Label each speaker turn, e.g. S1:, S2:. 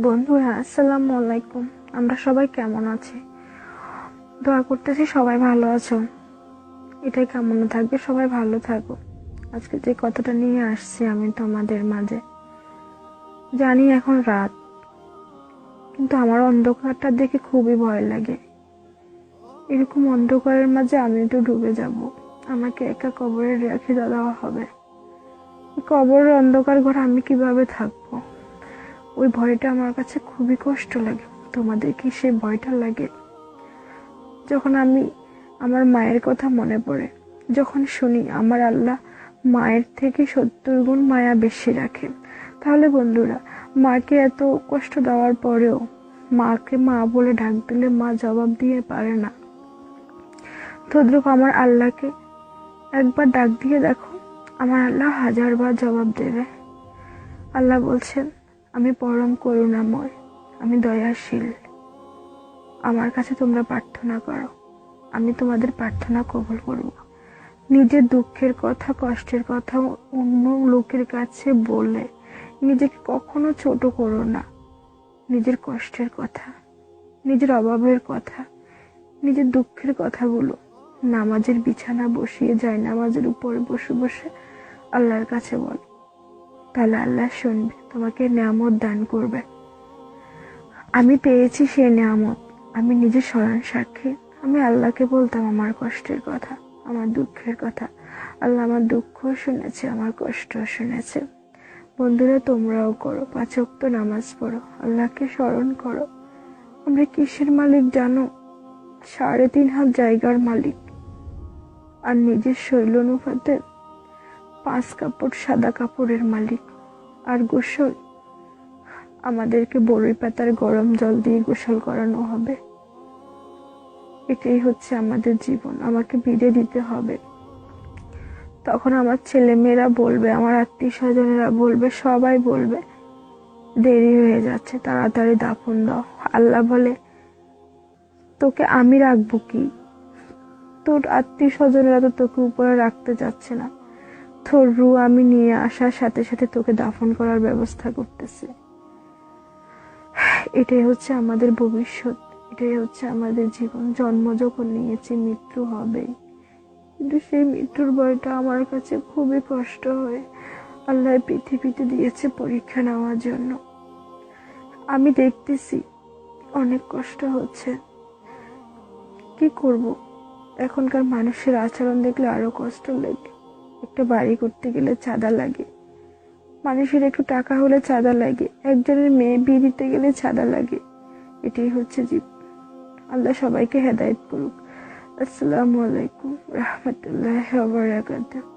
S1: বন্ধুরা, আসসালামু আলাইকুম। আমরা সবাই কেমন আছি? দোয়া করতেছি সবাই ভালো আছো। এটাই কামনা থাকবে, সবাই ভালো থাকো। আজকে যে কথাটা নিয়ে আসছি আমি তোমাদের মাঝে, জানি এখন রাত, কিন্তু আমার অন্ধকারটা দেখে খুবই ভয় লাগে। এরকম অন্ধকারের মাঝে আমি তো ডুবে যাব, আমাকে একা কবরে রেখে দেওয়া হবে। কবরের অন্ধকার ঘরে আমি কিভাবে থাকবো? ওই ভয়টা আমার কাছে খুবই কষ্ট লাগে। তোমাদের কি সেই ভয়টা লাগে? যখন আমি আমার মায়ের কথা মনে পড়ে, যখন শুনি আমার আল্লাহ মায়ের থেকে 70 গুণ মায়া বেশি রাখে, তাহলে বন্ধুরা, মাকে এত কষ্ট দেওয়ার পরেও মাকে মা বলে ডাক দিলে মা জবাব দিয়ে পারে না। তদ্রুপ আমার আল্লাহকে একবার ডাক দিয়ে দেখো, আমার আল্লাহ 1000 বার জবাব দেবে। আল্লাহ বলছেন, আমি পরম করুণাময়, আমি দয়াশীল। আমার কাছে তোমরা প্রার্থনা করো, আমি তোমাদের প্রার্থনা কবুল করব। নিজের দুঃখের কথা, কষ্টের কথা অন্য লোকের কাছে বলে নিজেকে কখনো ছোট করো না। নিজের কষ্টের কথা, নিজের অভাবের কথা, নিজের দুঃখের কথাগুলো নামাজের বিছানা বসিয়ে যায়, নামাজের উপরে বসে বসে আল্লাহর কাছে বলো। তাহলে আল্লাহ শুনবে, তোমাকে নিয়ামত দান করবে। আমি পেয়েছি সেই নিয়ামত, আমি নিজের স্মরণ সাক্ষী। আমি আল্লাহকে বলতাম আমার কষ্টের কথা, আমার দুঃখের কথা। আল্লাহ আমার দুঃখ শুনেছে, আমার কষ্ট শুনেছে। বন্ধুরা, তোমরাও করো, 5 ওয়াক্ত নামাজ পড়ো, আল্লাহকে স্মরণ করো। আমরা কিসের মালিক জানো? 3.5 হাত জায়গার মালিক, আর নিজের শৈল অনুপাতে 5 কাপড় সাদা কাপড়ের মালিক। আর গোসল, আমাদেরকে বড়ই পাতার গরম জল দিয়ে গোসল করানো হবে। এটাই হচ্ছে আমাদের জীবন, আমাকে বিদায় দিতে হবে। তখন আমার ছেলে মেয়েরা বলবে, আমার আত্মীয় স্বজনেরা বলবে, সবাই বলবে দেরি হয়ে যাচ্ছে, তাড়াতাড়ি দাফন দাও। আল্লাহ বলে, তোকে আমি রাখবো কি? তোর আত্মীয় স্বজনেরা তো তোকে উপরে রাখতে যাচ্ছে না, তোর রু আমি নিয়ে আসার সাথে সাথে তোকে দাফন করার ব্যবস্থা করতেছে। এটাই হচ্ছে আমাদের ভবিষ্যৎ, এটাই হচ্ছে আমাদের জীবন। জন্ম যখন নিয়েছি, মৃত্যু হবেই, কিন্তু সেই মৃত্যুর ভয়টা আমার কাছে খুবই কষ্ট হয়। আল্লাহ পৃথিবীতে দিয়েছে পরীক্ষা নেওয়ার জন্য। আমি দেখতেছি অনেক কষ্ট হচ্ছে, কি করব? এখনকার মানুষের আচরণ দেখলে আরো কষ্ট লাগে। একটা বাড়ি করতে গেলে চাঁদা লাগে, মানুষের একটু টাকা হলে চাঁদা লাগে, একজনের মেয়ে বিয়ে দিতে গেলে চাঁদা লাগে। এটাই হচ্ছে জীবন। আল্লাহ সবাইকে হেদায়েত করুক। আসসালামু আলাইকুম রাহমাতুল্লাহি ওয়া বারাকাতুহু।